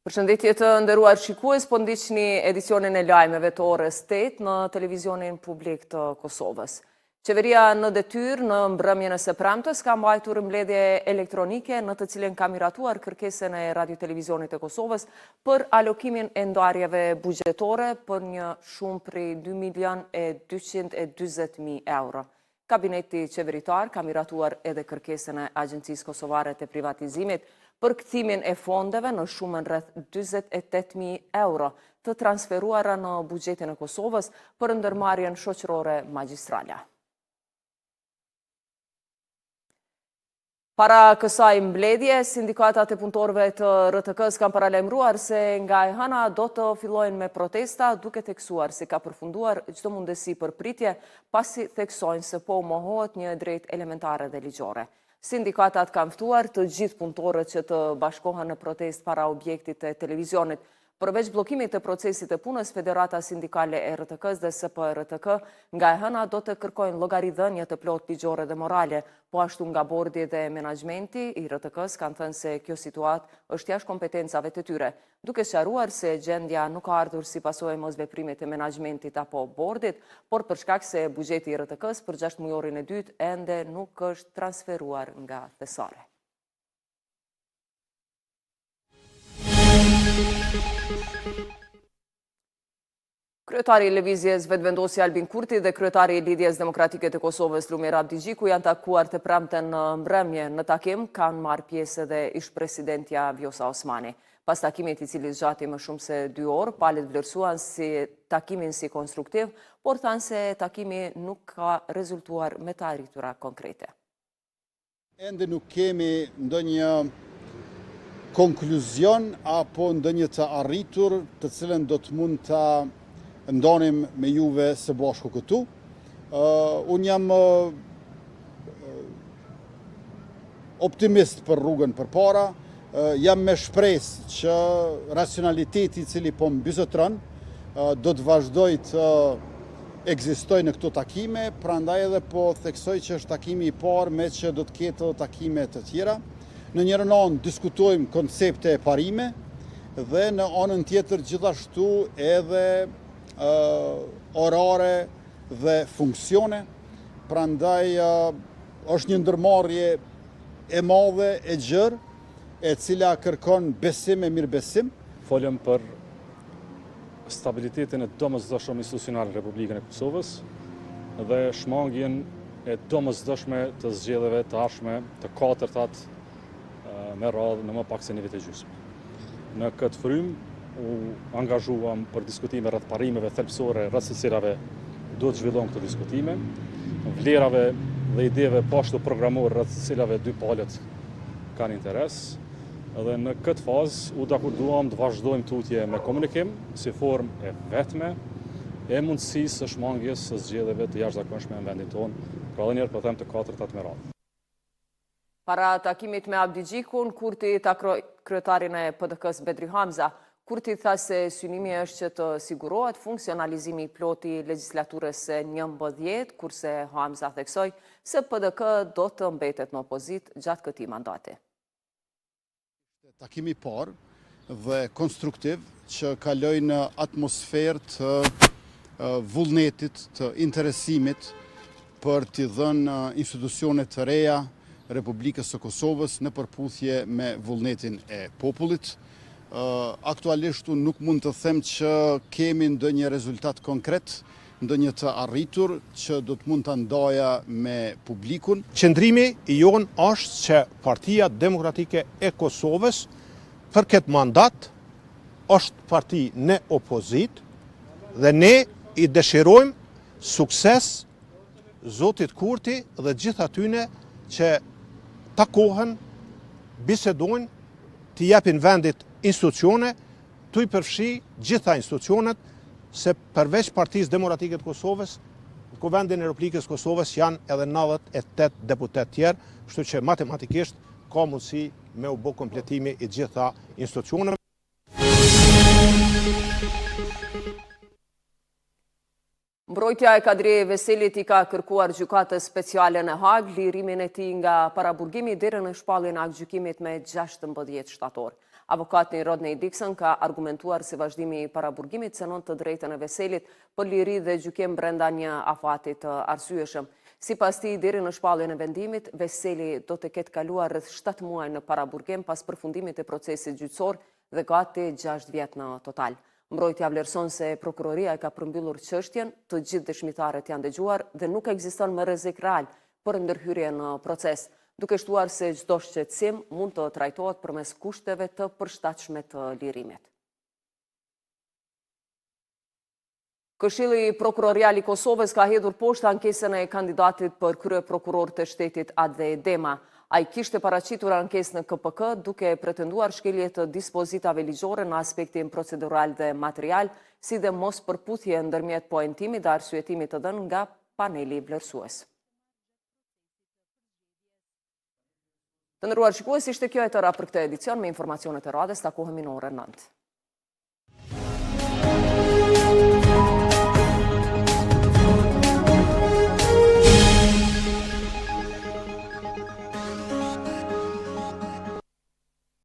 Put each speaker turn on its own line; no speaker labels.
Përshëndetje të nderuar shikues, po ndiqni edicionin e lajmeve të orës 8 në televizionin publik të Kosovës. Qeveria në detyrë në mbrëmjen e së premtes ka mbajtur mbledhje elektronike në të cilën ka miratuar kërkesën e Radio-Televizionit të Kosovës për alokimin e ndarjeve buxhetore për një shumë prej 2.240.000 euro. Kabineti qeveritar ka miratuar edhe kërkesën e Agjencisë Kosovare të Privatizimit për kthimin e fondeve në shumën rreth 48.000 euro të transferuara në buxhetin e Kosovës për ndërmarrjen shoqërore magjistrale. Para kësaj mbledhje, sindikatat e punëtorëve të RTK-s kanë paralajmëruar se nga e hëna do të fillojnë me protesta, duke theksuar se ka përfunduar çdo mundësi për pritje, pasi theksojnë se po u mohohet një drejtë elementare dhe ligjore. Sindikatat kanë ftuar të gjithë punëtorët që të bashkohen në protestë para objektit të televizionit. Përveç bllokimit të procesit të punës, Federata Sindikale e RTK-s dhe SPRTK nga e hëna do të kërkojnë llogaridhënie të plot ligjore dhe morale, po ashtu nga bordi dhe menaxhmenti i RTK-s kanë thënë se kjo situatë është jashtë kompetencave të tyre, duke sqaruar se gjendja nuk ka ardhur si pasojë e mosveprimit të menaxhmentit apo bordit, por për shkak se buxheti i RTK-s për 6 mujorin e dytë ende nuk është transferuar nga thesare. Kryetari i Lëvizjes Vetëvendosje Albin Kurti dhe kryetari i Lidhjes Demokratike të Kosovës Lumir Abdigjiku janë takuar të premten në mbrëmje. Në takim kanë marrë pjesë edhe ish-presidentja Vjosa Osmani. Pas takimit i cili zgjati më shumë se 2 orë, palët vlerësuan si takimin si konstruktiv, por thanë se takimi nuk ka rezultuar me të arritura konkrete.
Ende nuk kemi ndonjë konkluzion apo ndonjë të arritur të cilën do të mund të ndonim me juve së bashku këtu. Unë jam optimist për rrugën përpara, jam me shpresë që racionaliteti i cili po mbizotron do të vazhdoj të ekzistoj në këto takime, prandaj edhe po theksoj që është takimi i parë me që do të ketë takime të tjera. Në njërin anë diskutojmë koncepte e parime dhe në anën tjetër gjithashtu edhe orare dhe funksione, prandaj është një ndërmarrje e madhe e gjerë, e cila kërkon besim e mirëbesim.
Folëm për stabilitetin e domosdoshëm institucional në Republikën e Kosovës dhe shmangjen e domosdoshme të zgjedhjeve të ardhshme të katërtat me radhë në më pak se 1 vit e gjysmë. Në këtë frymë u angazhuam për diskutime rreth parimeve thelbësore rreth së cilave do të zhvillohen këto diskutime, vlerave dhe ideve po ashtu programore rreth së cilave dy palët kanë interes, dhe në këtë fazë u dakorduam të vazhdojmë tutje me komunikim si formë e vetme e mundësisë së shmangjes së zgjedhjeve të jashtëzakonshme në vendin tonë, pra edhe një herë po them të katërtat me radhë.
Para takimit me Abdigjikun, Kurti takoi kryetarin e PDK-s Bedri Hamza. Kurti tha se synimi është që të sigurohet funksionalizimi i ploti legjislaturës së 11, kurse Hamza theksoi se PDK do të mbetet në opozit gjatë këtij mandati.
Takimi i parë dhe konstruktiv që kaloi në atmosferë të vullnetit, të interesimit për t'i dhënë institucione të reja Republikës së Kosovës në përputhje me vullnetin e popullit. Aktualisht unë nuk mund të them që kemi ndonjë rezultat konkret, ndonjë të arritur që do të mund të ndaja me publikun.
Qëndrimi i jonë është që Partia Demokratike e Kosovës për këtë mandat është parti në opozit dhe ne i dëshirojmë sukses Zotit Kurti dhe gjithë atyne që takohen, bisedojnë, të japin vendit institucione, të i përfshi gjitha institucionet, se përveç Partisë Demokratike të Kosovës, në Kuvendin e Republikës Kosovës janë edhe 98 deputet tjerë, kështu që matematikisht ka mundësi me u bë kompletimi i gjitha institucioneve.
Mbrojtja e Kadri Veselit i ka kërkuar gjykatës speciale në Hag lirimin e tij nga paraburgimi deri në shpalljen e aktgjykimit me 16 shtator. Avokati Rodney Dixon ka argumentuar se vazhdimi I paraburgimit cënon të drejtën e Veselit për liri dhe gjykim brenda një afati të arsyeshëm. Sipas tij, deri në shpalljen e vendimit, Veseli do të ketë kaluar rreth 7 muaj në paraburgim pas përfundimit e procesit gjyqësor dhe gati 6 vjet në total. Mbrojtja vlerëson se prokuroria e ka përmbyllur çështjen, të gjithë dëshmitarët janë dëgjuar dhe nuk ekziston më rrezik real për ndërhyrje në proces, duke shtuar se çdo shqetësim mund të trajtohet përmes kushteve të përshtatshme të lirimit. Këshilli Prokurorial I Kosovës ka hedhur poshtë ankesën e kandidatit për kryeprokuror të shtetit Adhe Dema. Ai kishte paraqitur ankesën në KPK duke pretenduar shkelje të dispozitave ligjore në aspektin procedural dhe material, si dhe mos përputhje ndërmjet poentimit dhe arsyetimit të dhënë nga paneli vlerësues. Të nderuar shikues, ishte kjo e tëra për këtë edicion me informacionet e radhës, takohemi në orën 9.